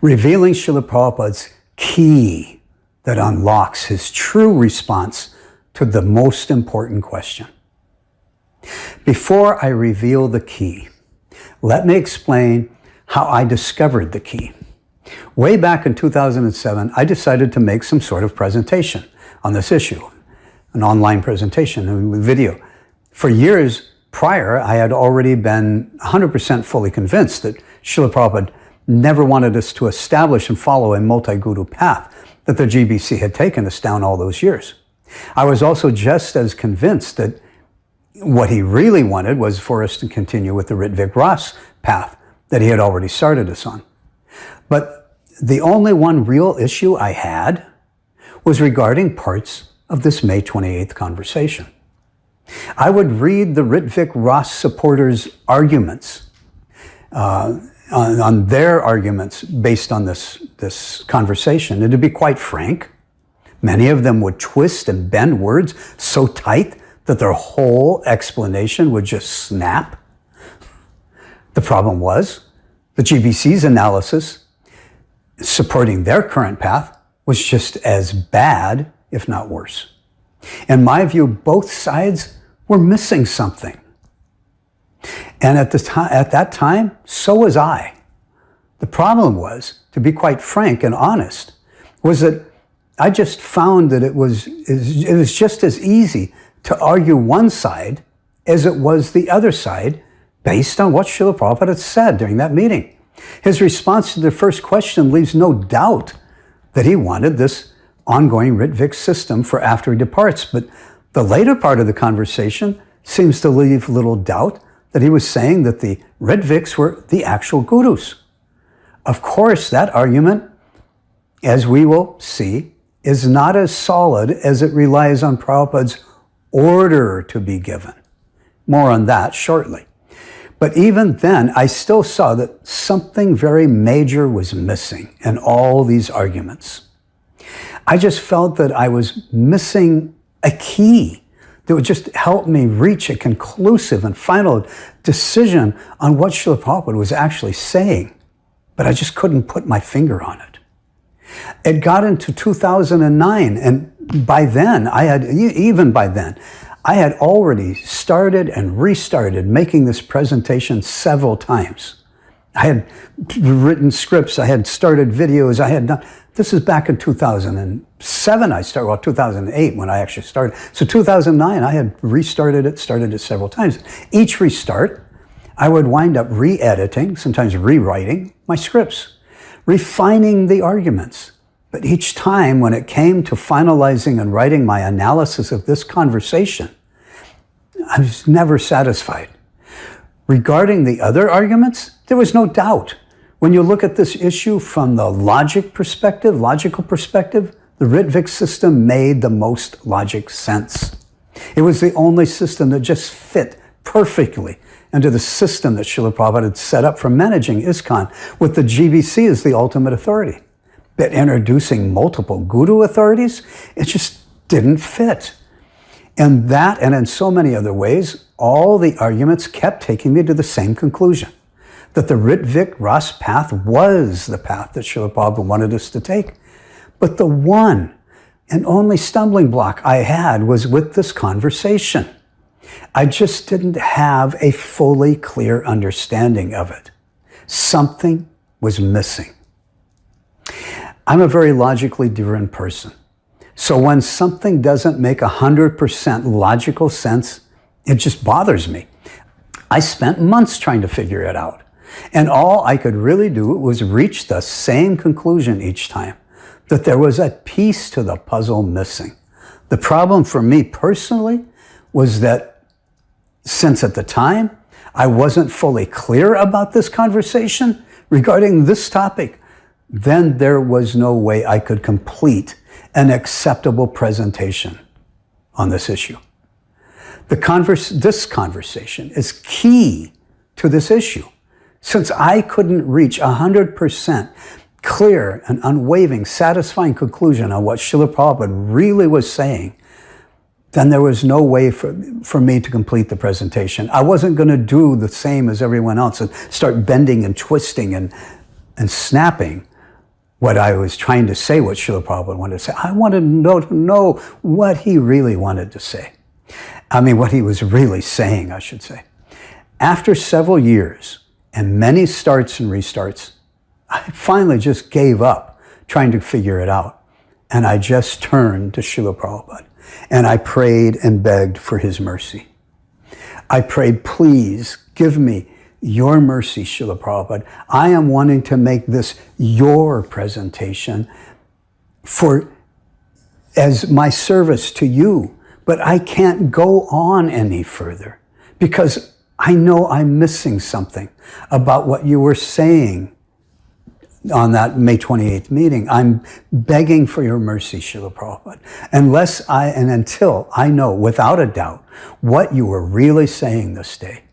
revealing Srila Prabhupada's key that unlocks his true response to the most important question. Before I reveal the key, let me explain how I discovered the key. Way back in 2007, I decided to make some sort of presentation on this issue, an online presentation with video. For years prior, I had already been 100% fully convinced that Srila Prabhupada never wanted us to establish and follow a multi-guru path that the GBC had taken us down all those years. I was also just as convinced that what he really wanted was for us to continue with the Ritvik Ras path that he had already started us on. But the only one real issue I had was regarding parts of this May 28th conversation. I would read the Ritvik Ras supporters' arguments, on their arguments based on this conversation. And to be quite frank, many of them would twist and bend words so tight that their whole explanation would just snap. The problem was, the GBC's analysis supporting their current path was just as bad, if not worse. In my view, both sides were missing something. And at that time, so was I. The problem was, to be quite frank and honest, was that I just found that it was just as easy to argue one side as it was the other side based on what Srila Prabhupada had said during that meeting. His response to the first question leaves no doubt that he wanted this ongoing Ritvik system for after he departs, but the later part of the conversation seems to leave little doubt that he was saying that the Ritviks were the actual gurus. Of course, that argument, as we will see, is not as solid as it relies on Prabhupada's order to be given. More on that shortly. But even then, I still saw that something very major was missing in all these arguments. I just felt that I was missing a key that would just help me reach a conclusive and final decision on what Srila Prabhupada was actually saying. But I just couldn't put my finger on it. It got into 2009, and by then, I had already started and restarted making this presentation several times. I had written scripts, I had started videos, I had done, this is back in 2007 2008 when I actually started. So 2009, I had started it several times. Each restart, I would wind up re-editing, sometimes rewriting my scripts, refining the arguments. But each time when it came to finalizing and writing my analysis of this conversation, I was never satisfied. Regarding the other arguments, there was no doubt. When you look at this issue from the logical perspective, the Ritvik system made the most logic sense. It was the only system that just fit perfectly into the system that Srila Prabhupada had set up for managing ISKCON, with the GBC as the ultimate authority. But introducing multiple guru authorities, it just didn't fit. And that, and in so many other ways, all the arguments kept taking me to the same conclusion, that the Ritvik Ras path was the path that Srila Prabhupada wanted us to take. But the one and only stumbling block I had was with this conversation. I just didn't have a fully clear understanding of it. Something was missing. I'm a very logically driven person. So when something doesn't make 100% logical sense, it just bothers me. I spent months trying to figure it out. And all I could really do was reach the same conclusion each time, that there was a piece to the puzzle missing. The problem for me personally was that since at the time I wasn't fully clear about this conversation regarding this topic, then there was no way I could complete an acceptable presentation on this issue. This conversation is key to this issue. Since I couldn't reach 100% clear and unwavering, satisfying conclusion on what Srila Prabhupada really was saying, then there was no way for me to complete the presentation. I wasn't going to do the same as everyone else and start bending and twisting and snapping what I was trying to say, what Srila Prabhupada wanted to say. I wanted to know what he really wanted to say. I mean, what he was really saying, I should say. After several years and many starts and restarts, I finally just gave up trying to figure it out. And I just turned to Srila Prabhupada and I prayed and begged for his mercy. I prayed, please give me your mercy, Srila Prabhupada. I am wanting to make this your presentation as my service to you, but I can't go on any further because I know I'm missing something about what you were saying on that May 28th meeting. I'm begging for your mercy, Srila Prabhupada. Until I know without a doubt what you were really saying this day,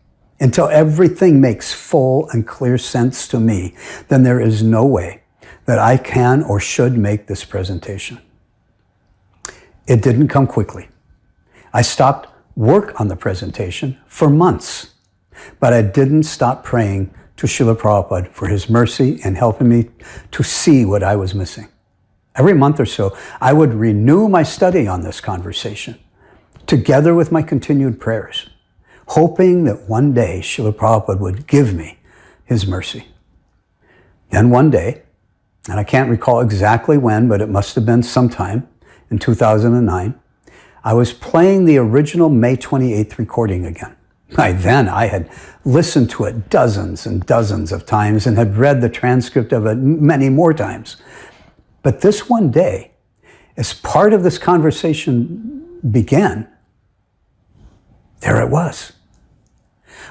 until everything makes full and clear sense to me, then there is no way that I can or should make this presentation. It didn't come quickly. I stopped work on the presentation for months, but I didn't stop praying to Srila Prabhupada for his mercy and helping me to see what I was missing. Every month or so, I would renew my study on this conversation, together with my continued prayers, hoping that one day Srila Prabhupada would give me his mercy. Then one day, and I can't recall exactly when, but it must have been sometime in 2009, I was playing the original May 28th recording again. By then, I had listened to it dozens and dozens of times and had read the transcript of it many more times. But this one day, as part of this conversation began, there it was.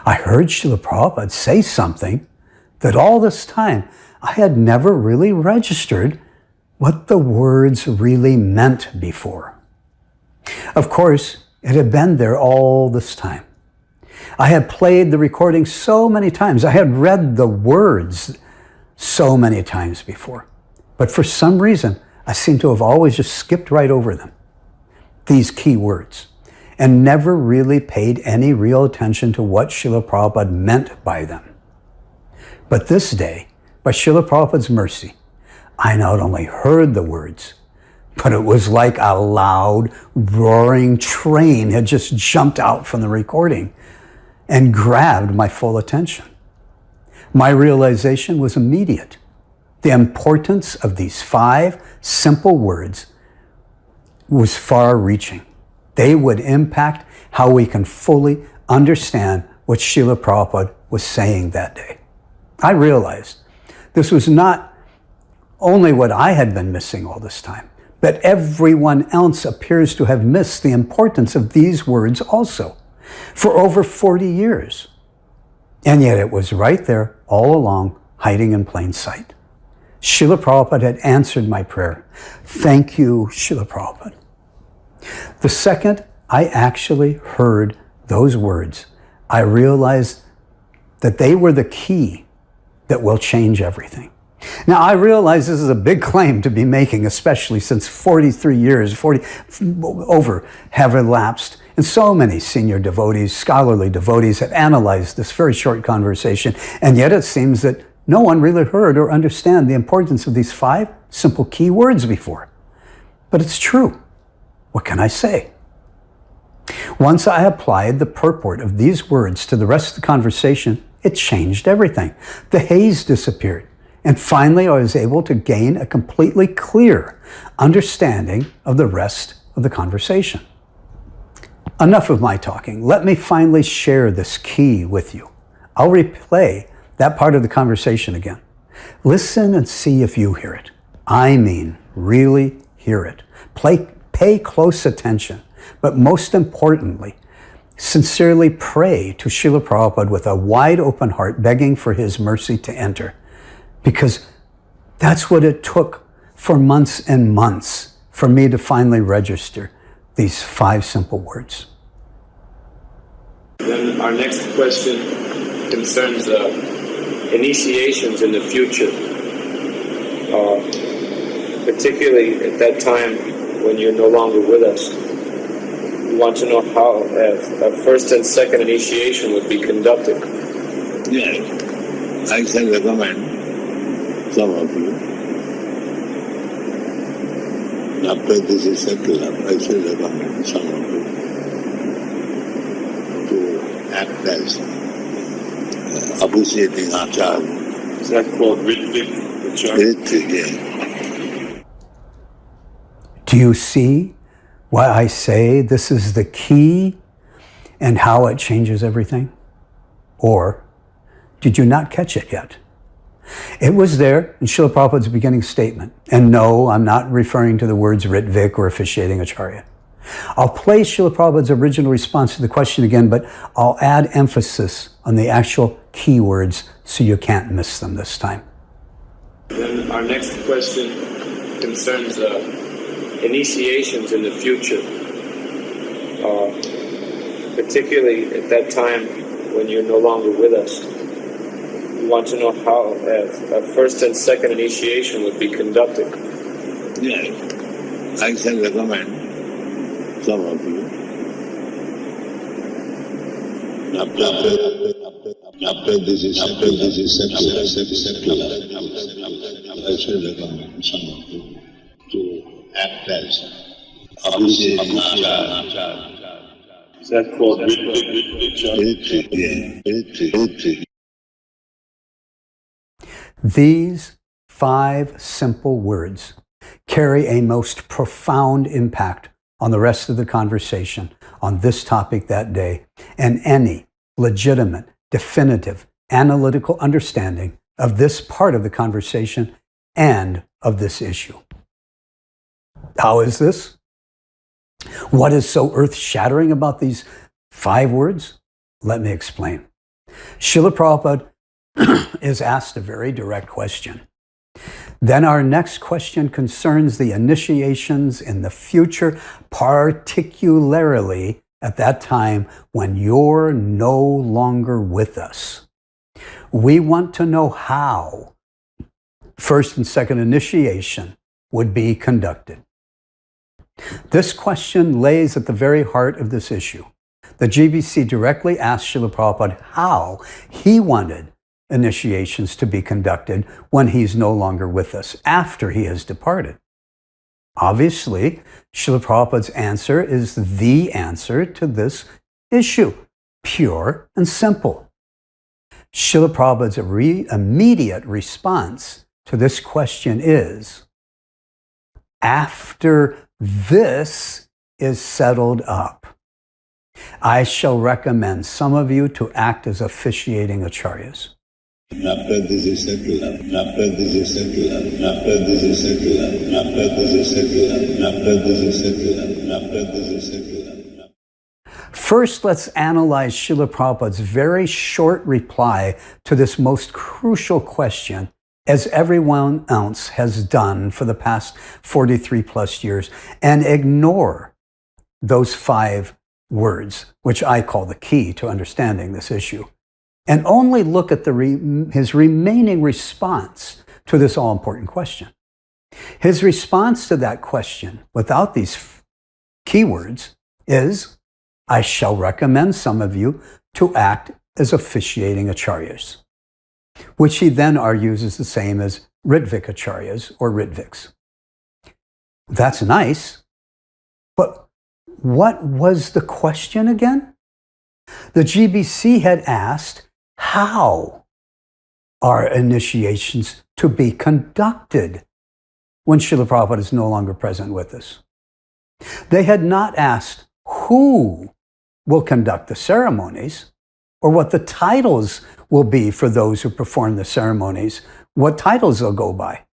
I heard Srila Prabhupada say something that all this time I had never really registered what the words really meant before. Of course, it had been there all this time. I had played the recording so many times. I had read the words so many times before. But for some reason, I seem to have always just skipped right over them, these key words, and never really paid any real attention to what Srila Prabhupada meant by them. But this day, by Srila Prabhupada's mercy, I not only heard the words, but it was like a loud, roaring train had just jumped out from the recording and grabbed my full attention. My realization was immediate. The importance of these 5 simple words was far-reaching. They would impact how we can fully understand what Srila Prabhupada was saying that day. I realized this was not only what I had been missing all this time, but everyone else appears to have missed the importance of these words also for over 40 years. And yet it was right there all along, hiding in plain sight. Srila Prabhupada had answered my prayer. Thank you, Srila Prabhupada. The second I actually heard those words, I realized that they were the key that will change everything. Now, I realize this is a big claim to be making, especially since 43 years, over have elapsed, and so many senior devotees, scholarly devotees have analyzed this very short conversation, and yet it seems that no one really heard or understand the importance of these 5 simple key words before. But it's true. What can I say? Once I applied the purport of these words to the rest of the conversation, it changed everything. The haze disappeared. And finally, I was able to gain a completely clear understanding of the rest of the conversation. Enough of my talking. Let me finally share this key with you. I'll replay that part of the conversation again. Listen and see if you hear it. I mean, really hear it. Pay close attention, but most importantly, sincerely pray to Srila Prabhupada with a wide open heart, begging for his mercy to enter. Because that's what it took for months and months for me to finally register these 5 simple words. Then our next question concerns initiations in the future, particularly at that time when you're no longer with us. We want to know how a first and second initiation would be conducted. Yes, I can recommend some of you After this is settled, I shall recommend someone to act as officiating acharya. Is that called Ritvik Acharya? Ritvik, yeah. Do you see why I say this is the key and how it changes everything? Or did you not catch it yet? It was there in Srila Prabhupada's beginning statement. And no, I'm not referring to the words Ritvik or officiating Acharya. I'll play Srila Prabhupada's original response to the question again, but I'll add emphasis on the actual keywords so you can't miss them this time. Then our next question concerns initiations in the future, particularly at that time when you're no longer with us. We want to know how a first and second initiation would be conducted. Yes, I shall recommend some of you. After this is settled, I shall recommend some of you to act as officiating acharya. Is that called Ritvik Acharya? Ritvik. These 5 simple words carry a most profound impact on the rest of the conversation on this topic that day and any legitimate, definitive, analytical understanding of this part of the conversation and of this issue. How is this? What is so earth-shattering about these 5 words? Let me explain. Srila Prabhupada is asked a very direct question. Then our next question concerns the initiations in the future, particularly at that time when you're no longer with us. We want to know how first and second initiation would be conducted. This question lays at the very heart of this issue. The GBC directly asked Srila Prabhupada how he wanted initiations to be conducted when he's no longer with us, after he has departed. Obviously, Srila Prabhupada's answer is the answer to this issue, pure and simple. Srila Prabhupada's immediate response to this question is, after this is settled up, I shall recommend some of you to act as officiating acharyas. After this is settled, after this is settled, after this is settled, after this is settled, after this is settled, after this is settled. First, let's analyze Srila Prabhupada's very short reply to this most crucial question, as everyone else has done for the past 43 plus years, and ignore those 5 words, which I call the key to understanding this issue, and only look at his remaining response to this all-important question. His response to that question, without these keywords, is, I shall recommend some of you to act as officiating acharyas, which he then argues is the same as Ritvik acharyas or Ritviks. That's nice, but what was the question again? The GBC had asked, how are initiations to be conducted when Srila Prabhupada is no longer present with us? They had not asked who will conduct the ceremonies or what the titles will be for those who perform the ceremonies, what titles they'll go by.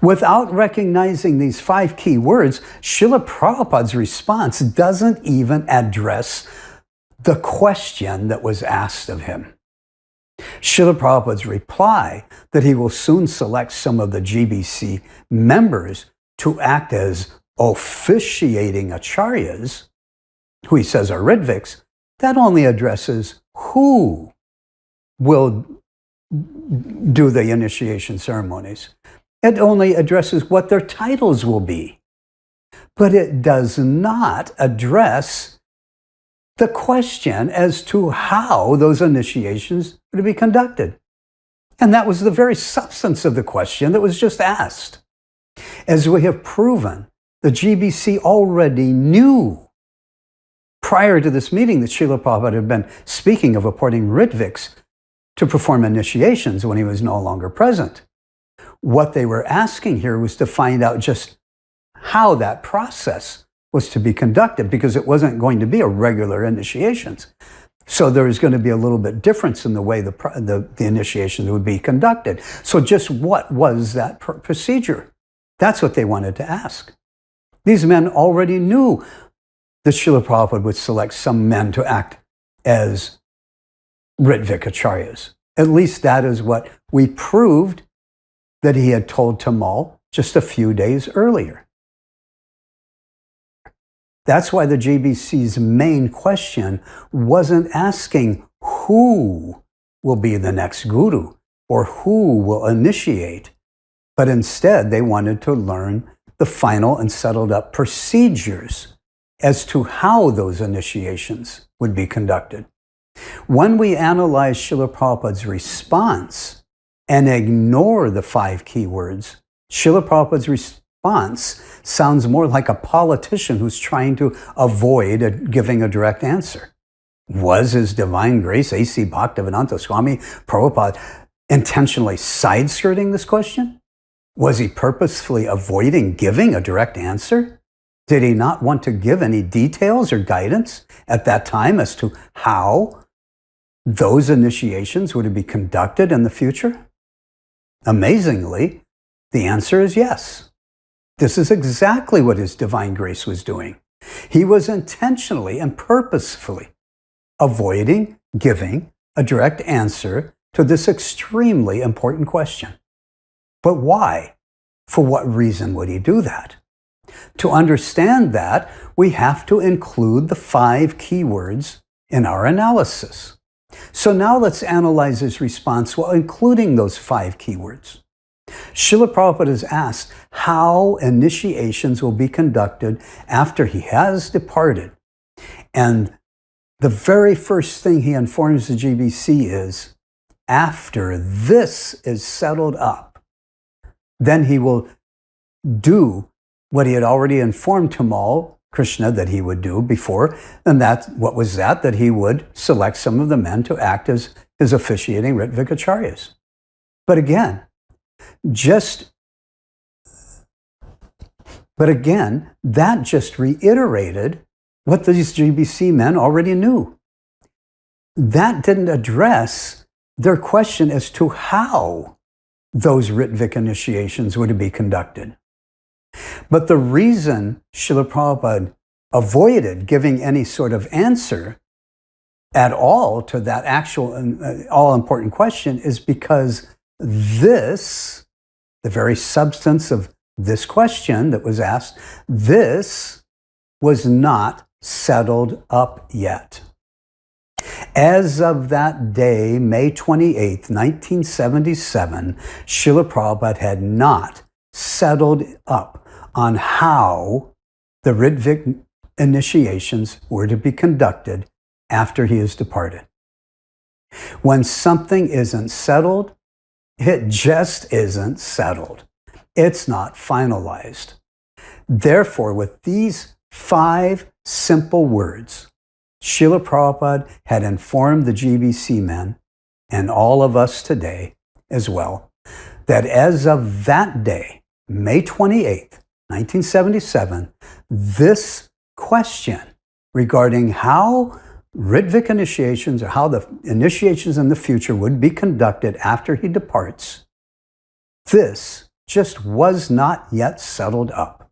Without recognizing these 5 key words, Srila Prabhupada's response doesn't even address the question that was asked of him. Srila Prabhupada's reply that he will soon select some of the GBC members to act as officiating acharyas, who he says are Ritviks, that only addresses who will do the initiation ceremonies. It only addresses what their titles will be. But it does not address the question as to how those initiations are to be conducted. And that was the very substance of the question that was just asked. As we have proven, the GBC already knew prior to this meeting that Srila Prabhupada had been speaking of appointing Ritviks to perform initiations when he was no longer present. What they were asking here was to find out just how that process was to be conducted, because it wasn't going to be a regular initiations. So there was going to be a little bit difference in the way the initiations would be conducted. So just what was that procedure? That's what they wanted to ask. These men already knew that Srila Prabhupada would select some men to act as Ritvikacharyas. At least that is what we proved that he had told Tamal just a few days earlier. That's why the GBC's main question wasn't asking who will be the next guru or who will initiate, but instead they wanted to learn the final and settled up procedures as to how those initiations would be conducted. When we analyze Srila Prabhupada's response and ignore the 5 keywords, Srila Prabhupada's response sounds more like a politician who's trying to avoid giving a direct answer. Was His Divine Grace A.C. Bhaktivedanta Swami Prabhupada intentionally side-skirting this question? Was he purposefully avoiding giving a direct answer? Did he not want to give any details or guidance at that time as to how those initiations were to be conducted in the future? Amazingly, the answer is yes. This is exactly what His Divine Grace was doing. He was intentionally and purposefully avoiding giving a direct answer to this extremely important question. But why? For what reason would he do that? To understand that, we have to include the 5 keywords in our analysis. So now let's analyze his response while including those 5 keywords. Srila Prabhupada is asked how initiations will be conducted after he has departed. And the very first thing he informs the GBC is, after this is settled up, then he will do what he had already informed Tamal Krishna that he would do before. And what was that he would select some of the men to act as his officiating Ritvikacharyas. But again, that just reiterated what these GBC men already knew. That didn't address their question as to how those Ritvik initiations were to be conducted. But the reason Srila Prabhupada avoided giving any sort of answer at all to that actual all-important question is because this, the very substance of this question that was asked, this was not settled up yet. As of that day, May 28th, 1977, Srila Prabhupada had not settled up on how the Ritvik initiations were to be conducted after he has departed. When something isn't settled, it just isn't settled. It's not finalized. Therefore, with these 5 simple words, Srila Prabhupada had informed the GBC men, and all of us today as well, that as of that day, May 28th, 1977, this question regarding how Ritvik initiations or how the initiations in the future would be conducted after he departs, this just was not yet settled up.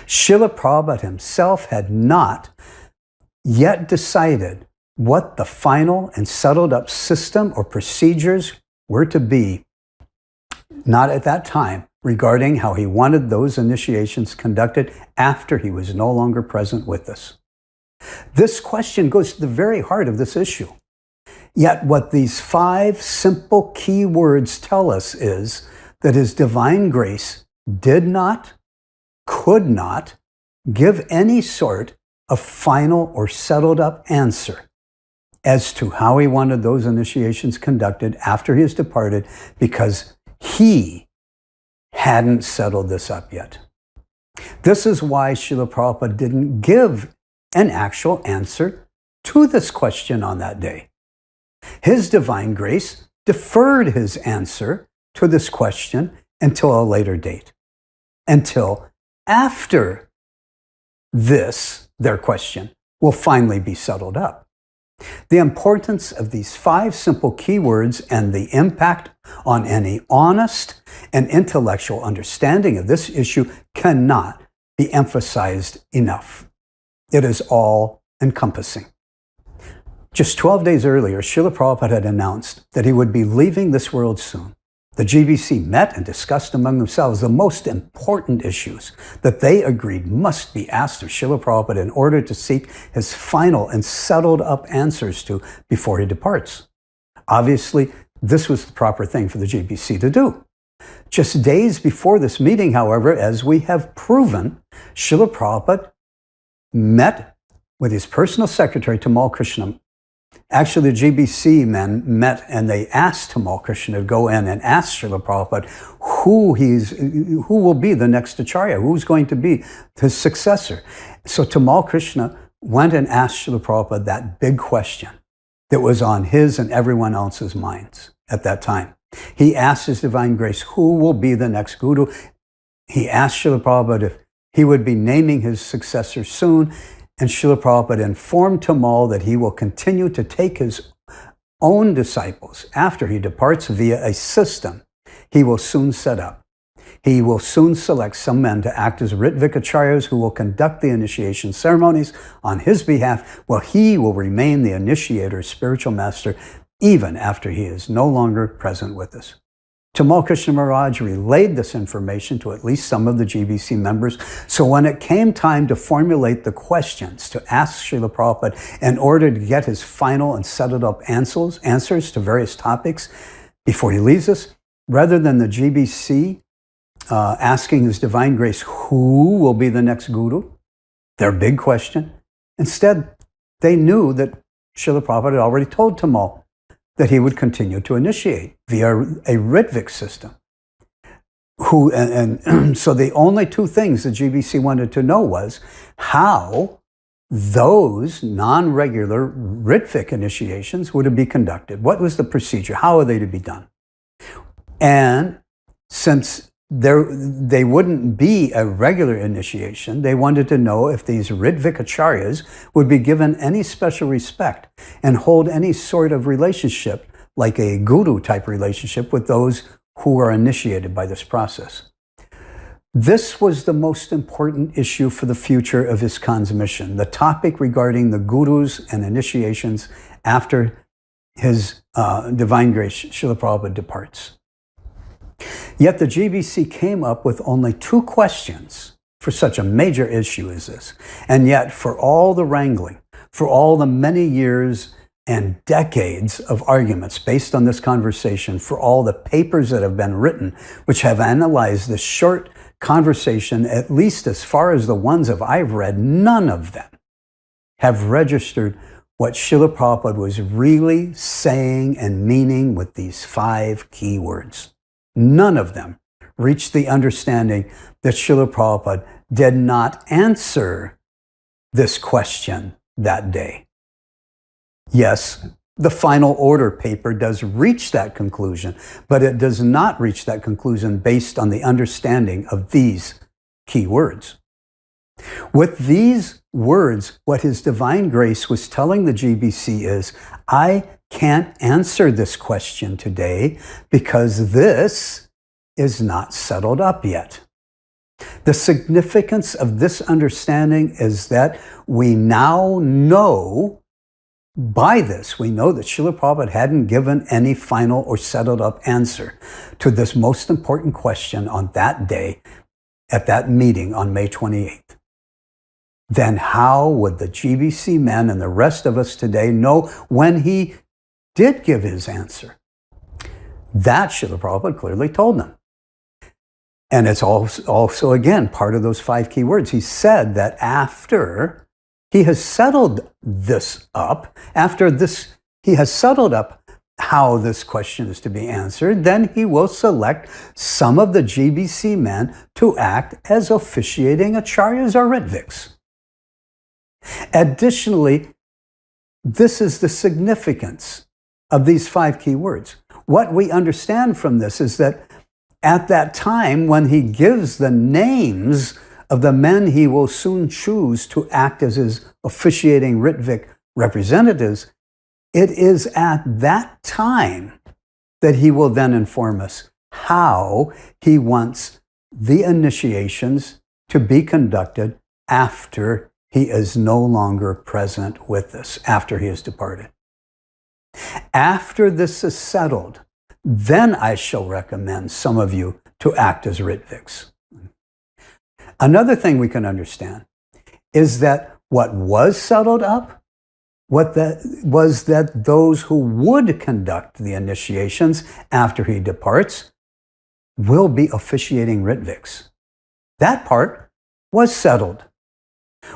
Srila Prabhupada himself had not yet decided what the final and settled up system or procedures were to be, not at that time, regarding how he wanted those initiations conducted after he was no longer present with us. This question goes to the very heart of this issue. Yet what these 5 simple key words tell us is that His Divine Grace did not, could not give any sort of final or settled up answer as to how he wanted those initiations conducted after he has departed, because he hadn't settled this up yet. This is why Srila Prabhupada didn't give an actual answer to this question on that day. His divine grace deferred his answer to this question until a later date, until after this, their question, will finally be settled up. The importance of these 5 simple keywords and the impact on any honest and intellectual understanding of this issue cannot be emphasized enough. It is all-encompassing. Just 12 days earlier, Srila Prabhupada had announced that he would be leaving this world soon. The GBC met and discussed among themselves the most important issues that they agreed must be asked of Srila Prabhupada in order to seek his final and settled up answers to before he departs. Obviously, this was the proper thing for the GBC to do. Just days before this meeting, however, as we have proven, Srila Prabhupada met with his personal secretary, Tamal Krishna. Actually, the GBC men met and they asked Tamal Krishna to go in and ask Srila Prabhupada who will be the next Acharya, who's going to be his successor. So Tamal Krishna went and asked Srila Prabhupada that big question that was on his and everyone else's minds at that time. He asked His Divine Grace, who will be the next guru? He asked Srila Prabhupada if he would be naming his successor soon. And Srila Prabhupada informed Tamal that he will continue to take his own disciples after he departs via a system he will soon set up. He will soon select some men to act as Ritvicacharyas who will conduct the initiation ceremonies on his behalf, while he will remain the initiator, spiritual master, even after he is no longer present with us. Tamal Krishna Maharaj relayed this information to at least some of the GBC members, so when it came time to formulate the questions to ask Srila Prabhupada in order to get his final and settled up answers to various topics before he leaves us, rather than the GBC asking His Divine Grace who will be the next guru, their big question, instead they knew that Srila Prabhupada had already told Tamal that he would continue to initiate via a Ritvik system. So the only 2 things the GBC wanted to know was how those non-regular Ritvik initiations were to be conducted. What was the procedure? How are they to be done? And since they wouldn't be a regular initiation, they wanted to know if these Ritvicacharyas would be given any special respect and hold any sort of relationship, like a guru type relationship, with those who are initiated by this process. This was the most important issue for the future of ISKCON's mission, the topic regarding the gurus and initiations after His Divine Grace, Srila Prabhupada, departs. Yet the GBC came up with only 2 questions for such a major issue as this. And yet, for all the wrangling, for all the many years and decades of arguments based on this conversation, for all the papers that have been written, which have analyzed this short conversation, at least as far as the ones that I've read, none of them have registered what Srila Prabhupada was really saying and meaning with these 5 key words. None of them reached the understanding that Srila Prabhupada did not answer this question that day. Yes, the final order paper does reach that conclusion, but it does not reach that conclusion based on the understanding of these key words. With these words, what His Divine Grace was telling the GBC is, I can't answer this question today because this is not settled up yet. The significance of this understanding is that we now know, by this, we know that Srila Prabhupada hadn't given any final or settled up answer to this most important question on that day at that meeting on May 28th. Then how would the GBC men and the rest of us today know when he did give his answer? That Srila Prabhupada clearly told them. And it's also, again, part of those 5 key words. He said that after he has settled this up, he has settled up how this question is to be answered, then he will select some of the GBC men to act as officiating acharyas or ritviks. Additionally, this is the significance of these 5 key words. What we understand from this is that at that time, when he gives the names of the men he will soon choose to act as his officiating ritvik representatives, it is at that time that he will then inform us how he wants the initiations to be conducted after he is no longer present with us, after he has departed. After this is settled, then I shall recommend some of you to act as ritviks. Another thing we can understand is that what was settled up was that those who would conduct the initiations after he departs will be officiating ritviks. That part was settled.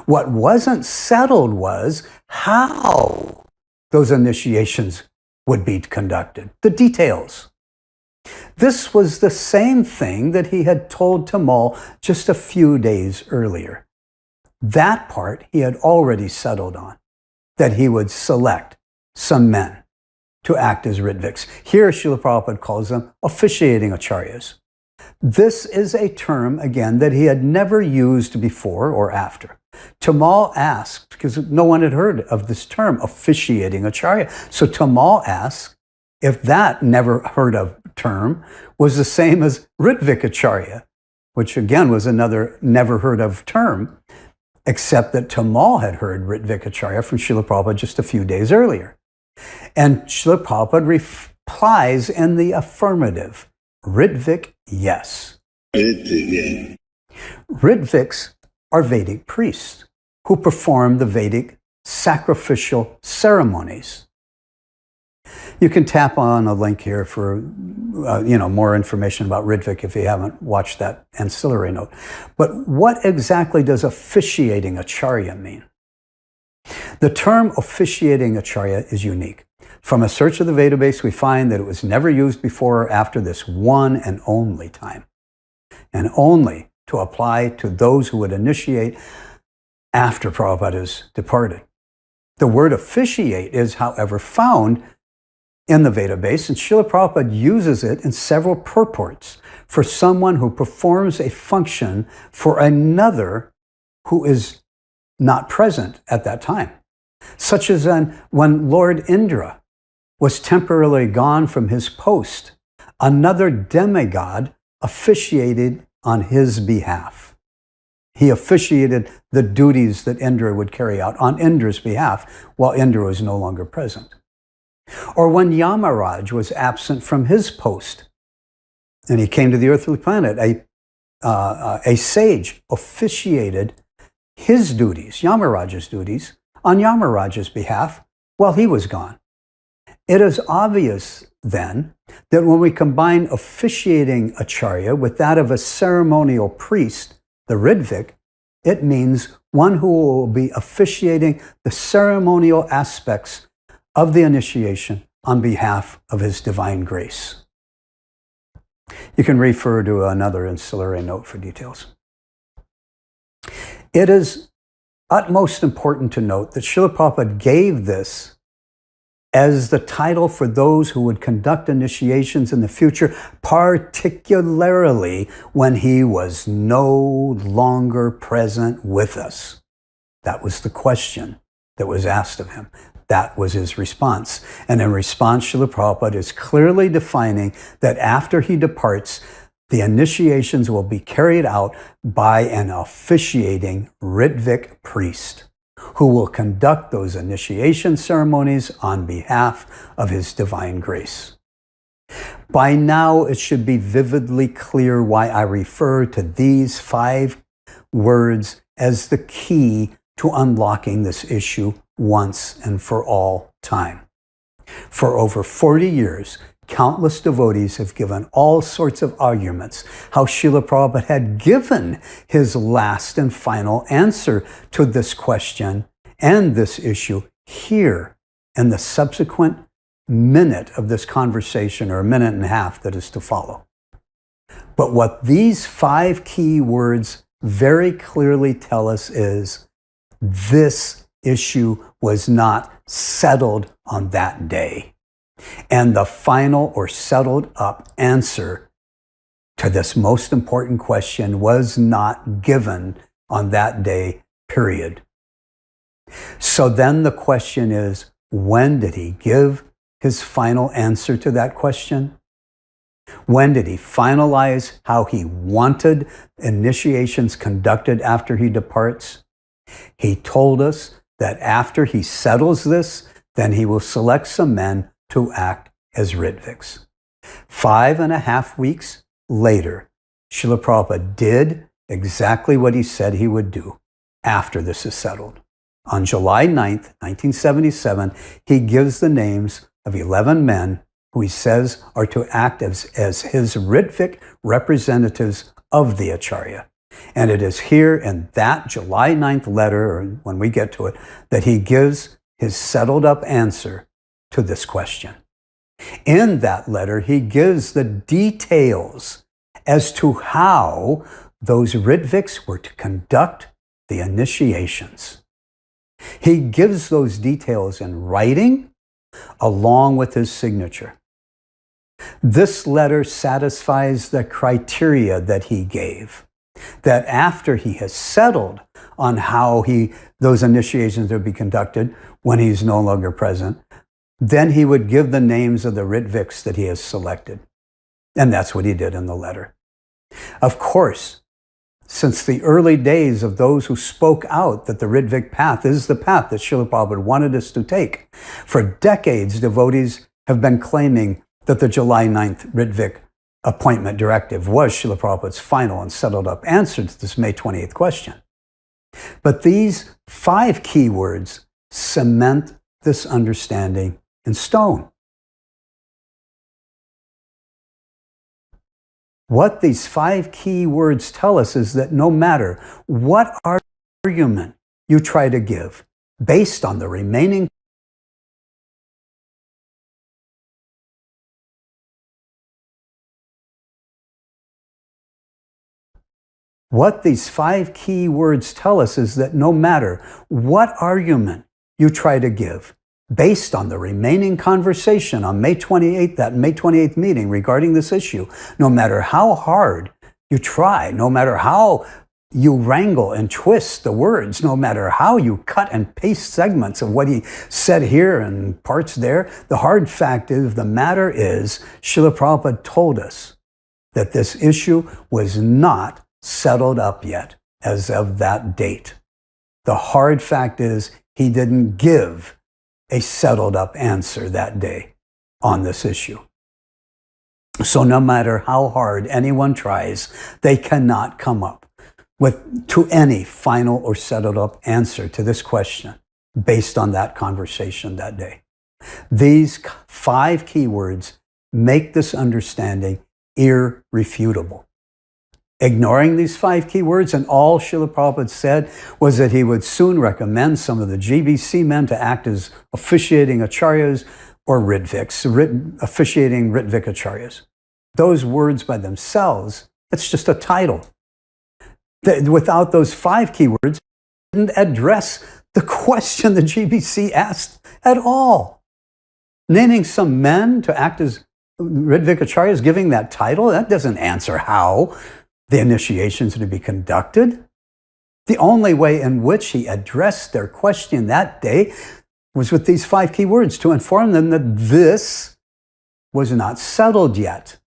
What wasn't settled was how those initiations would be conducted, the details. This was the same thing that he had told Tamal just a few days earlier. That part he had already settled on, that he would select some men to act as ritviks. Here, Srila Prabhupada calls them officiating acharyas. This is a term, again, that he had never used before or after. Tamal asked, because no one had heard of this term, officiating acharya. So Tamal asked if that never heard of term was the same as ritvik acharya, which again was another never heard of term, except that Tamal had heard ritvik acharya from Srila Prabhupada just a few days earlier. And Srila Prabhupada replies in the affirmative, ritvik, yes. Ritviks are Vedic priests who perform the Vedic sacrificial ceremonies. You can tap on a link here for more information about Ritvik if you haven't watched that ancillary note. But what exactly does officiating acharya mean? The term officiating acharya is unique. From a search of the Vedabase, we find that it was never used before or after this one and only time, and only to apply to those who would initiate after Prabhupada has departed. The word officiate is, however, found in the Vedabase, and Srila Prabhupada uses it in several purports for someone who performs a function for another who is not present at that time. Such as when Lord Indra was temporarily gone from his post, another demigod officiated on his behalf. He officiated the duties that Indra would carry out on Indra's behalf while Indra was no longer present. Or when Yamaraj was absent from his post and he came to the earthly planet, a sage officiated his duties, Yamaraj's duties, on Yamaraj's behalf while he was gone. It is obvious then that when we combine officiating acharya with that of a ceremonial priest, the ritvik, it means one who will be officiating the ceremonial aspects of the initiation on behalf of his divine grace. You can refer to another ancillary note for details. It is utmost important to note that Srila Prabhupada gave this as the title for those who would conduct initiations in the future, particularly when he was no longer present with us. That was the question that was asked of him. That was his response. And in response, Srila Prabhupada is clearly defining that after he departs, the initiations will be carried out by an officiating ritvik priest who will conduct those initiation ceremonies on behalf of his divine grace. By now, it should be vividly clear why I refer to these 5 words as the key to unlocking this issue once and for all time. For over 40 years, countless devotees have given all sorts of arguments how Srila Prabhupada had given his last and final answer to this question and this issue here in the subsequent minute of this conversation, or a minute and a half that is to follow. But what these 5 key words very clearly tell us is this issue was not settled on that day. And the final or settled up answer to this most important question was not given on that day, period. So then the question is, when did he give his final answer to that question? When did he finalize how he wanted initiations conducted after he departs? He told us that after he settles this, then he will select some men to act as Ritviks. 5.5 weeks later, Srila Prabhupada did exactly what he said he would do after this is settled. On July 9th, 1977, he gives the names of 11 men who he says are to act as his Ritvik representatives of the Acharya. And it is here in that July 9th letter, or when we get to it, that he gives his settled up answer to this question. In that letter, he gives the details as to how those Ritviks were to conduct the initiations. He gives those details in writing along with his signature. This letter satisfies the criteria that he gave, that after he has settled on how those initiations are to be conducted when he's no longer present, then he would give the names of the Ritviks that he has selected. And that's what he did in the letter. Of course, since the early days of those who spoke out that the Ritvik path is the path that Srila Prabhupada wanted us to take, for decades, devotees have been claiming that the July 9th Ritvik appointment directive was Srila Prabhupada's final and settled up answer to this May 28th question. But these 5 key words cement this understanding in stone. What these 5 key words tell us is that no matter what argument you try to give based on the remaining What these 5 key words tell us is that no matter what argument you try to give based on the remaining conversation on May 28th, that May 28th meeting regarding this issue, no matter how hard you try, no matter how you wrangle and twist the words, no matter how you cut and paste segments of what he said here and parts there, the hard fact of the matter is, Srila Prabhupada told us that this issue was not settled up yet as of that date. The hard fact is he didn't give a settled up answer that day on this issue. So no matter how hard anyone tries, they cannot come up to any final or settled up answer to this question based on that conversation that day. These 5 keywords make this understanding irrefutable. Ignoring these 5 keywords, and all Srila Prabhupada said was that he would soon recommend some of the GBC men to act as officiating acharyas or Ritviks, officiating Ritvik acharyas. Those words by themselves, it's just a title. Without those 5 keywords, it didn't address the question the GBC asked at all. Naming some men to act as Ritvik acharyas, giving that title, that doesn't answer how the initiations are to be conducted. The only way in which he addressed their question that day was with these 5 key words to inform them that this was not settled yet.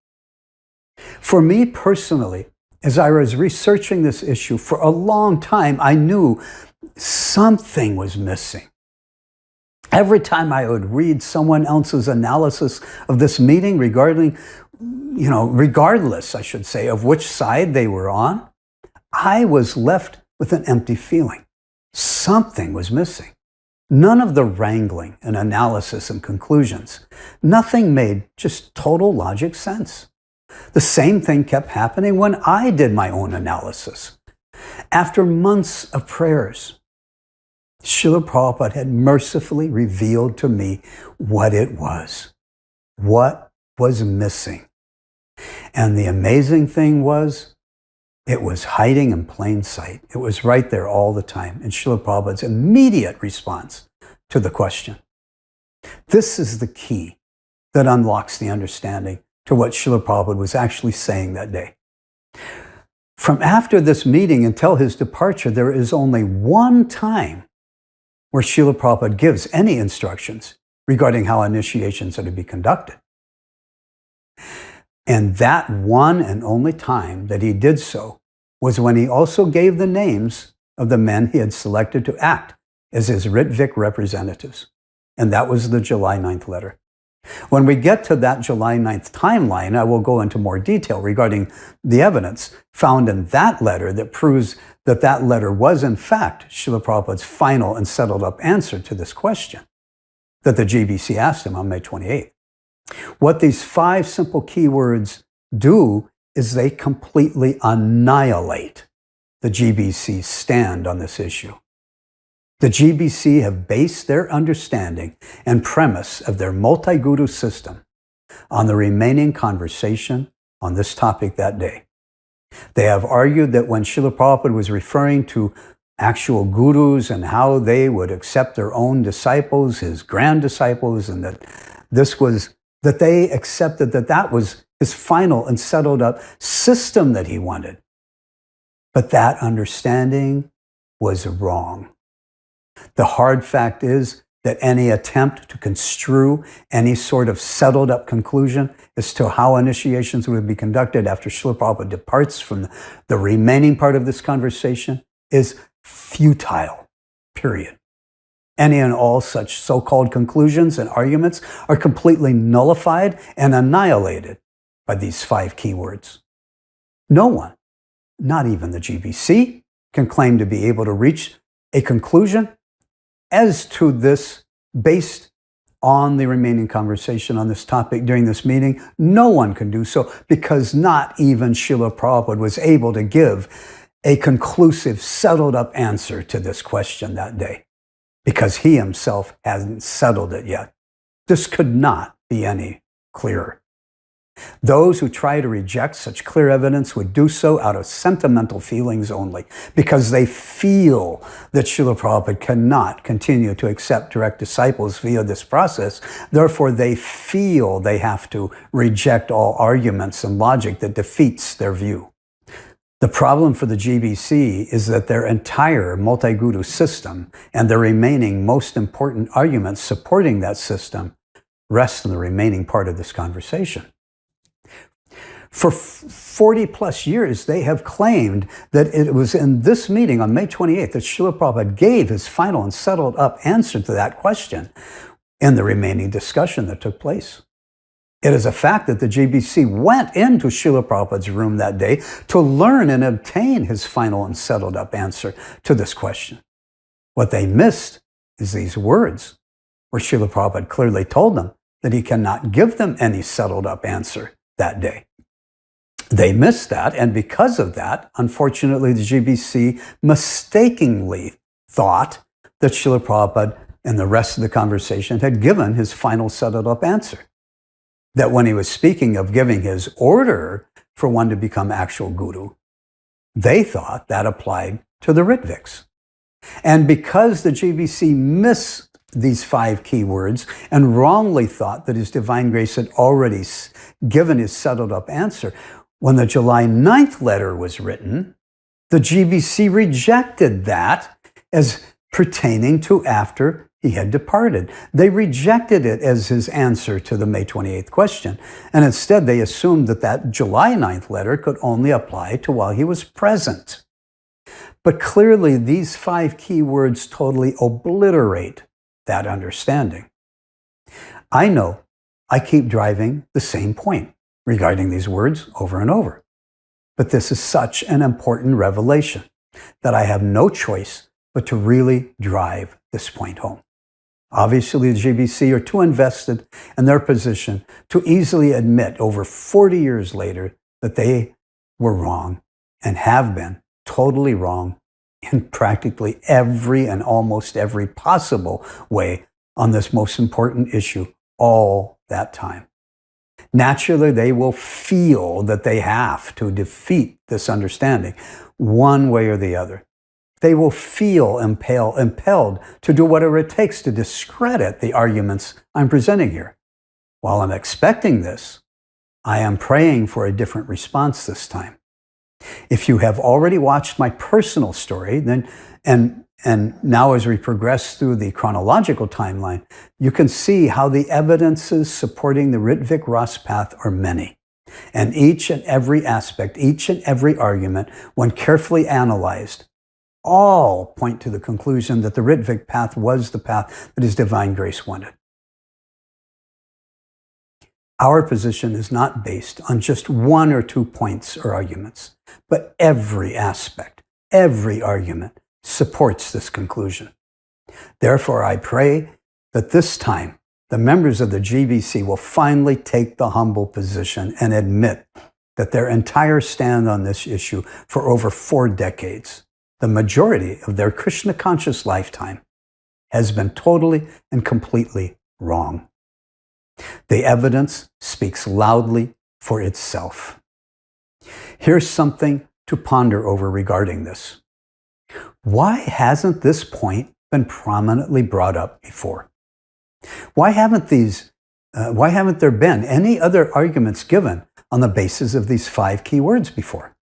For me personally, as I was researching this issue for a long time, I knew something was missing. Every time I would read someone else's analysis of this meeting regardless, I should say, of which side they were on, I was left with an empty feeling. Something was missing. None of the wrangling and analysis and conclusions. Nothing made just total logic sense. The same thing kept happening when I did my own analysis. After months of prayers, Srila Prabhupada had mercifully revealed to me what it was missing. And the amazing thing was, it was hiding in plain sight. It was right there all the time in Srila Prabhupada's immediate response to the question. This is the key that unlocks the understanding to what Srila Prabhupada was actually saying that day. From after this meeting until his departure, there is only one time where Srila Prabhupada gives any instructions regarding how initiations are to be conducted. And that one and only time that he did so was when he also gave the names of the men he had selected to act as his Ritvik representatives. And that was the July 9th letter. When we get to that July 9th timeline, I will go into more detail regarding the evidence found in that letter that proves that that letter was in fact Srila Prabhupada's final and settled up answer to this question that the GBC asked him on May 28th. What these 5 simple keywords do is they completely annihilate the GBC's stand on this issue. The GBC have based their understanding and premise of their multi-guru system on the remaining conversation on this topic that day. They have argued that when Srila Prabhupada was referring to actual gurus and how they would accept their own disciples, his grand disciples, and that they accepted that was his final and settled up system that he wanted. But that understanding was wrong. The hard fact is that any attempt to construe any sort of settled up conclusion as to how initiations would be conducted after Srila Prabhupada departs from the remaining part of this conversation is futile, period. Any and all such so-called conclusions and arguments are completely nullified and annihilated by these 5 keywords. No one, not even the GBC, can claim to be able to reach a conclusion as to this based on the remaining conversation on this topic during this meeting. No one can do so because not even Srila Prabhupada was able to give a conclusive, settled up answer to this question that day because he himself hasn't settled it yet. This could not be any clearer. Those who try to reject such clear evidence would do so out of sentimental feelings only, because they feel that Srila Prabhupada cannot continue to accept direct disciples via this process. Therefore, they feel they have to reject all arguments and logic that defeats their view. The problem for the GBC is that their entire multi-guru system and the remaining most important arguments supporting that system rest in the remaining part of this conversation. For 40 plus years, they have claimed that it was in this meeting on May 28th that Srila Prabhupada gave his final and settled up answer to that question in the remaining discussion that took place. It is a fact that the GBC went into Srila Prabhupada's room that day to learn and obtain his final and settled up answer to this question. What they missed is these words, where Srila Prabhupada clearly told them that he cannot give them any settled up answer that day. They missed that, and because of that, unfortunately, the GBC mistakenly thought that Srila Prabhupada and the rest of the conversation had given his final settled up answer. That when he was speaking of giving his order for one to become actual guru, they thought that applied to the Ritviks. And because the GBC missed these 5 keywords and wrongly thought that His Divine Grace had already given his settled up answer, when the July 9th letter was written, the GBC rejected that as pertaining to after he had departed. They rejected it as his answer to the May 28th question. And instead, they assumed that that July 9th letter could only apply to while he was present. But clearly, these 5 keywords totally obliterate that understanding. I know I keep driving the same point regarding these words over and over. But this is such an important revelation that I have no choice but to really drive this point home. Obviously, the GBC are too invested in their position to easily admit over 40 years later that they were wrong and have been totally wrong in practically every and almost every possible way on this most important issue all that time. Naturally, they will feel that they have to defeat this understanding one way or the other. They will feel impelled to do whatever it takes to discredit the arguments I'm presenting here. While I'm expecting this, I am praying for a different response this time. If you have already watched my personal story, then and now as we progress through the chronological timeline, you can see how the evidences supporting the Rittvik-Ross path are many. And each and every aspect, each and every argument, when carefully analyzed, all point to the conclusion that the Rittvik path was the path that His divine grace wanted. Our position is not based on just one or two points or arguments, but every aspect, every argument supports this conclusion. Therefore, I pray that this time the members of the GBC will finally take the humble position and admit that their entire stand on this issue for over 4 decades, the majority of their Krishna conscious lifetime, has been totally and completely wrong. The evidence speaks loudly for itself. Here's something to ponder over regarding this. Why hasn't this point been prominently brought up before? Why haven't there been any other arguments given on the basis of these 5 key words before?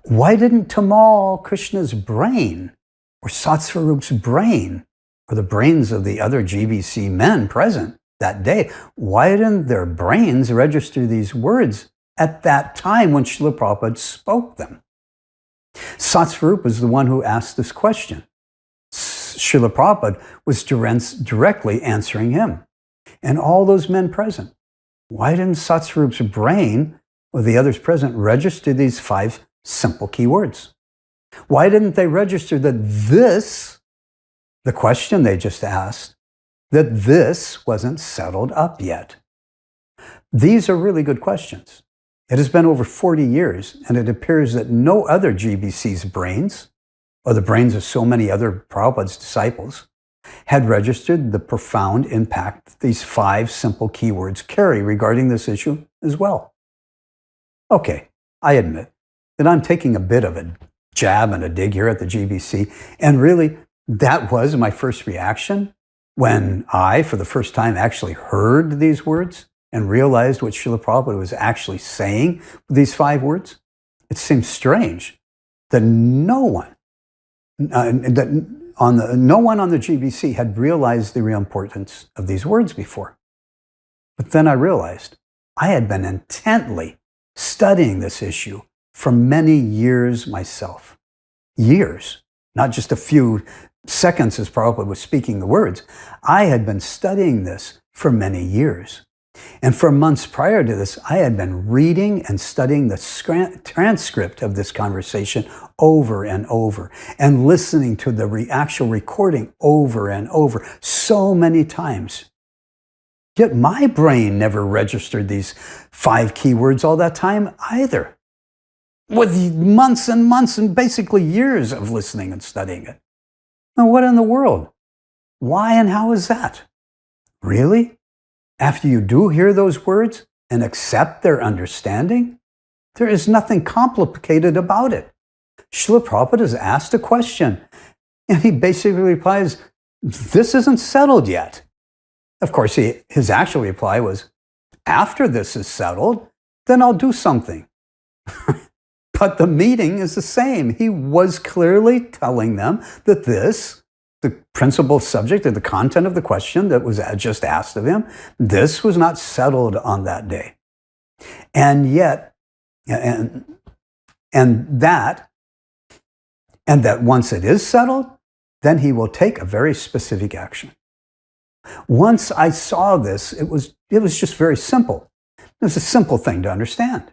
Why didn't Tamal Krishna's brain, or Satsvarup's brain, or the brains of the other GBC men present that day, why didn't their brains register these words at that time when Srila Prabhupada spoke them? Satsvarup was the one who asked this question. Srila Prabhupada was directly answering him. And all those men present, why didn't Satsvarup's brain or the others present register these 5 simple key words? Why didn't they register that this, the question they just asked, that this wasn't settled up yet? These are really good questions. It has been over 40 years, and it appears that no other GBC's brains, or the brains of so many other Prabhupada's disciples, had registered the profound impact these 5 simple keywords carry regarding this issue as well. Okay, I admit that I'm taking a bit of a jab and a dig here at the GBC, and really, that was my first reaction when I, for the first time, actually heard these words and realized what Srila Prabhupada was actually saying with these 5 words. It seems strange that no one on the GBC had realized the real importance of these words before. But then I realized I had been intently studying this issue for many years myself. Years, not just a few seconds as Prabhupada was speaking the words. I had been studying this for many years. And for months prior to this, I had been reading and studying the transcript of this conversation over and over, and listening to the actual recording over and over so many times. Yet my brain never registered these 5 keywords all that time either, with months and months and basically years of listening and studying it. Now, what in the world? Why and how is that? Really? After you do hear those words and accept their understanding, there is nothing complicated about it. Srila Prabhupada is asked a question, and he basically replies, this isn't settled yet. Of course, his actual reply was, after this is settled, then I'll do something. But the meaning is the same. He was clearly telling them that this, the principal subject and the content of the question that was just asked of him, this was not settled on that day. And yet, and that once it is settled, then he will take a very specific action. Once I saw this, it was just very simple. It was a simple thing to understand.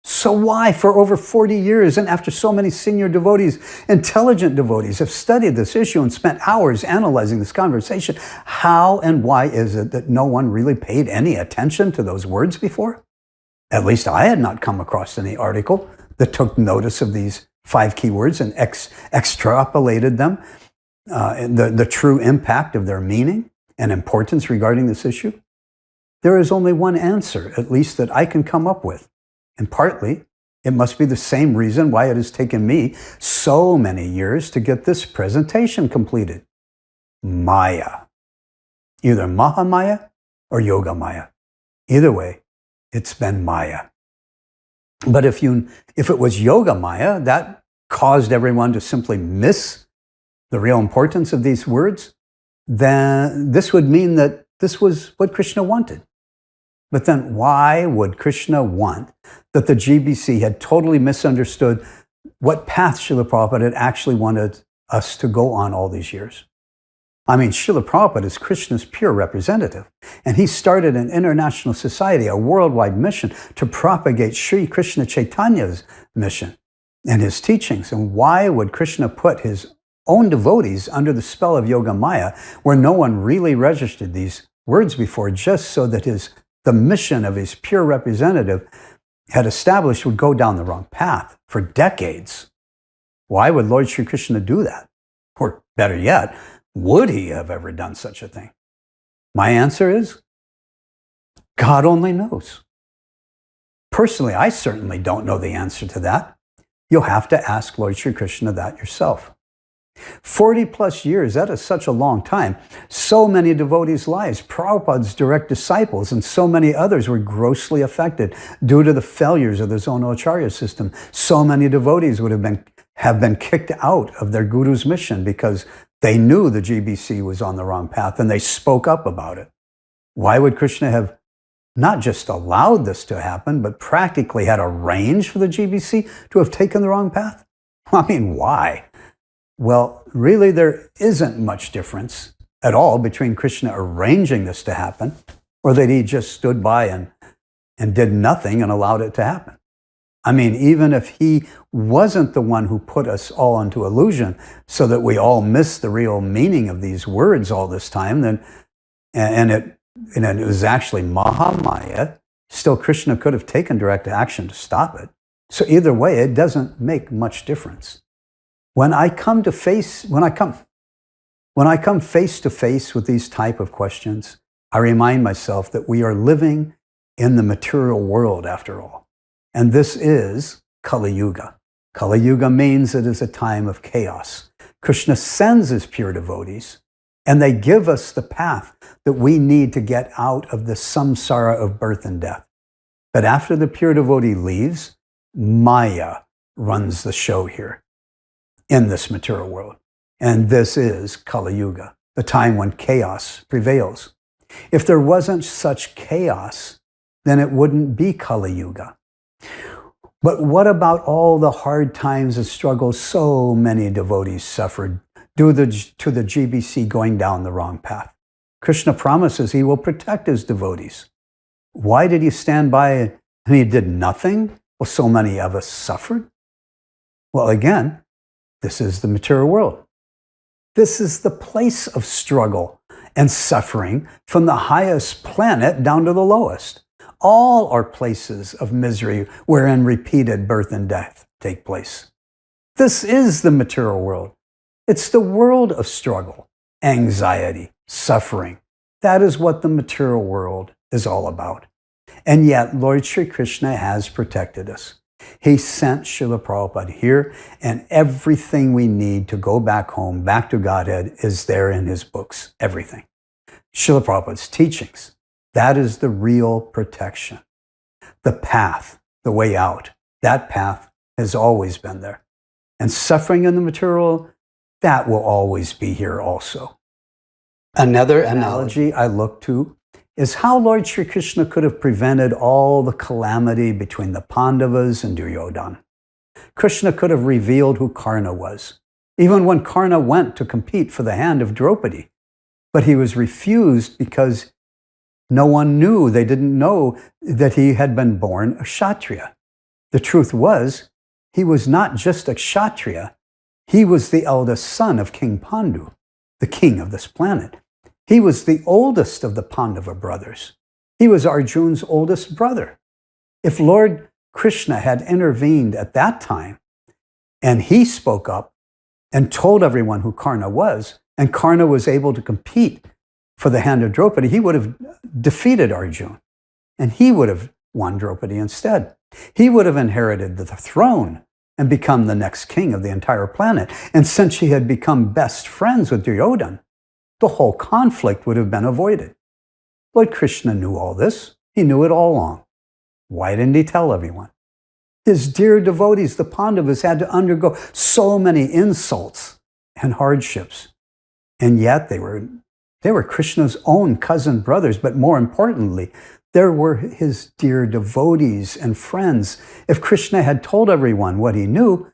So why, for over 40 years, and after so many senior devotees, intelligent devotees, have studied this issue and spent hours analyzing this conversation, how and why is it that no one really paid any attention to those words before? At least I had not come across any article that took notice of these 5 keywords and extrapolated them, the true impact of their meaning and importance regarding this issue? There is only one answer, at least that I can come up with. And partly, it must be the same reason why it has taken me so many years to get this presentation completed. Maya. Either Mahamaya or Yoga Maya. Either way, it's been Maya. But if it was Yoga Maya, that caused everyone to simply miss the real importance of these words, then this would mean that this was what Krishna wanted. But then why would Krishna want that the GBC had totally misunderstood what path Srila Prabhupada had actually wanted us to go on all these years? I mean, Srila Prabhupada is Krishna's pure representative, and he started an international society, a worldwide mission to propagate Sri Krishna Chaitanya's mission and his teachings. And why would Krishna put his own devotees under the spell of Yoga Maya, where no one really registered these words before, just so that the mission of his pure representative had established would go down the wrong path for decades? Why would Lord Sri Krishna do that? Or better yet, would he have ever done such a thing? My answer is, God only knows. Personally, I certainly don't know the answer to that. You'll have to ask Lord Sri Krishna that yourself. 40 plus years, that is such a long time. So many devotees' lives, Prabhupada's direct disciples, and so many others were grossly affected due to the failures of the Zonacharya system. So many devotees would have been kicked out of their guru's mission because they knew the GBC was on the wrong path and they spoke up about it. Why would Krishna have not just allowed this to happen, but practically had arranged for the GBC to have taken the wrong path? I mean, why? Well, really, there isn't much difference at all between Krishna arranging this to happen or that he just stood by and did nothing and allowed it to happen. I mean, even if he wasn't the one who put us all into illusion so that we all miss the real meaning of these words all this time, then, and it was actually Mahamaya, still Krishna could have taken direct action to stop it. So either way, it doesn't make much difference. When I come face to face with these type of questions, I remind myself that we are living in the material world after all. And this is Kali Yuga. Kali Yuga means it is a time of chaos. Krishna sends his pure devotees, and they give us the path that we need to get out of the samsara of birth and death. But after the pure devotee leaves, Maya runs the show here in this material world. And this is Kali Yuga, the time when chaos prevails. If there wasn't such chaos, then it wouldn't be Kali Yuga. But what about all the hard times and struggles so many devotees suffered due to the GBC going down the wrong path? Krishna promises he will protect his devotees. Why did he stand by and he did nothing? Well, so many of us suffered. Well, again, this is the material world. This is the place of struggle and suffering from the highest planet down to the lowest. All are places of misery wherein repeated birth and death take place. This is the material world. It's the world of struggle, anxiety, suffering. That is what the material world is all about. And yet, Lord Sri Krishna has protected us. He sent Srila Prabhupada here, and everything we need to go back home, back to Godhead, is there in his books. Everything. Srila Prabhupada's teachings. That is the real protection. The path, the way out, that path has always been there. And suffering in the material, that will always be here also. Another analogy I look to is how Lord Sri Krishna could have prevented all the calamity between the Pandavas and Duryodhana. Krishna could have revealed who Karna was, even when Karna went to compete for the hand of Draupadi. But he was refused because no one knew, they didn't know that he had been born a Kshatriya. The truth was, he was not just a Kshatriya, he was the eldest son of King Pandu, the king of this planet. He was the oldest of the Pandava brothers. He was Arjuna's oldest brother. If Lord Krishna had intervened at that time, and he spoke up and told everyone who Karna was, and Karna was able to compete for the hand of Draupadi, he would have defeated Arjuna, and he would have won Draupadi instead. He would have inherited the throne and become the next king of the entire planet. And since she had become best friends with Duryodhana, the whole conflict would have been avoided. Lord Krishna knew all this. He knew it all along. Why didn't he tell everyone? His dear devotees, the Pandavas, had to undergo so many insults and hardships. And yet they were Krishna's own cousin brothers, but more importantly, there were his dear devotees and friends. If Krishna had told everyone what he knew,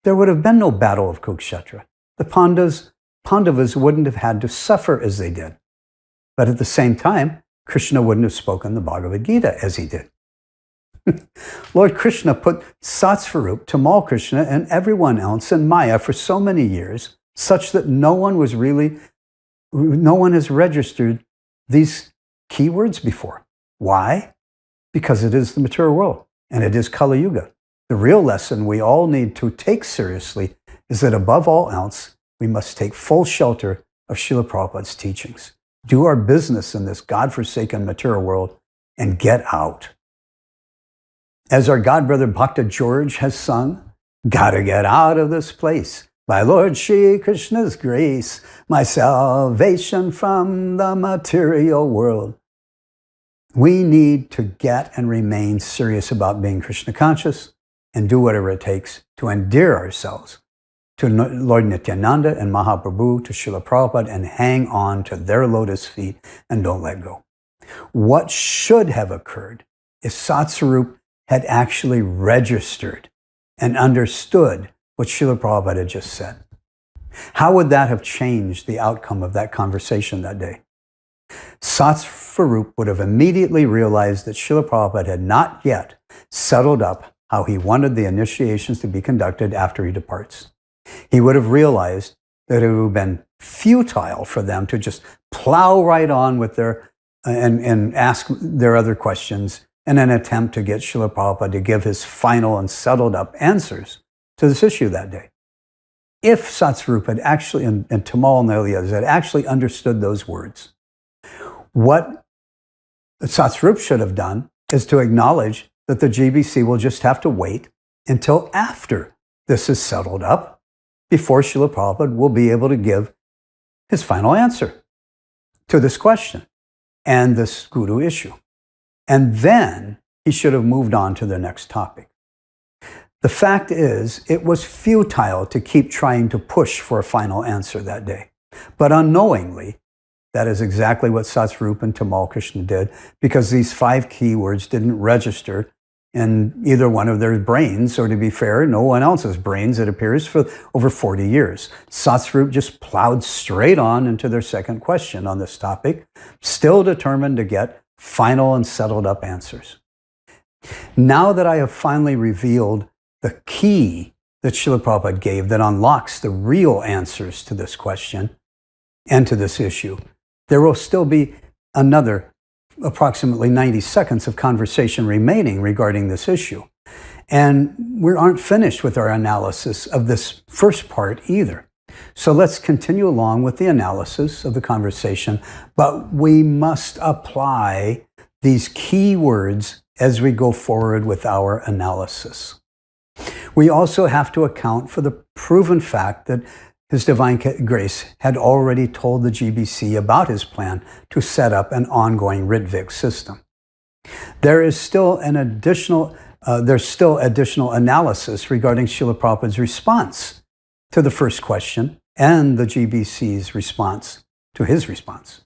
there would have been no battle of Kurukshetra. The Pandavas wouldn't have had to suffer as they did. But at the same time, Krishna wouldn't have spoken the Bhagavad Gita as he did. Lord Krishna put Satsvarup, Tamal Krishna, and everyone else in Maya for so many years, such that no one has registered these keywords before. Why? Because it is the material world, and it is Kali Yuga. The real lesson we all need to take seriously is that above all else, we must take full shelter of Srila Prabhupada's teachings. Do our business in this God-forsaken material world and get out. As our godbrother Bhakta George has sung, gotta get out of this place. By Lord Shri Krishna's grace, my salvation from the material world. We need to get and remain serious about being Krishna conscious and do whatever it takes to endear ourselves to Lord Nityananda and Mahaprabhu, to Srila Prabhupada, and hang on to their lotus feet and don't let go. What should have occurred if Satsvarup had actually registered and understood what Srila Prabhupada had just said? How would that have changed the outcome of that conversation that day? Satsvarup would have immediately realized that Srila Prabhupada had not yet settled up how he wanted the initiations to be conducted after he departs. He would have realized that it would have been futile for them to just plow right on with their and ask their other questions in an attempt to get Srila Prabhupada to give his final and settled up answers to this issue that day. If Satsvarup had actually, and Tamal and the others had actually understood those words, what Satsvarup should have done is to acknowledge that the GBC will just have to wait until after this is settled up before Srila Prabhupada will be able to give his final answer to this question and this Guru issue. And then he should have moved on to the next topic. The fact is, it was futile to keep trying to push for a final answer that day. But unknowingly, that is exactly what Satsvarup and Tamal Krishna did, because these 5 keywords didn't register in either one of their brains, or to be fair, no one else's brains, it appears, for over 40 years. Satsvarup just plowed straight on into their second question on this topic, still determined to get final and settled up answers. Now that I have finally revealed the key that Srila Prabhupada gave that unlocks the real answers to this question and to this issue, there will still be another approximately 90 seconds of conversation remaining regarding this issue. And we aren't finished with our analysis of this first part either. So let's continue along with the analysis of the conversation, but we must apply these key words as we go forward with our analysis. We also have to account for the proven fact that His Divine Grace had already told the GBC about his plan to set up an ongoing Ritvik system. There's still additional analysis regarding Srila Prabhupada's response to the first question and the GBC's response to his response.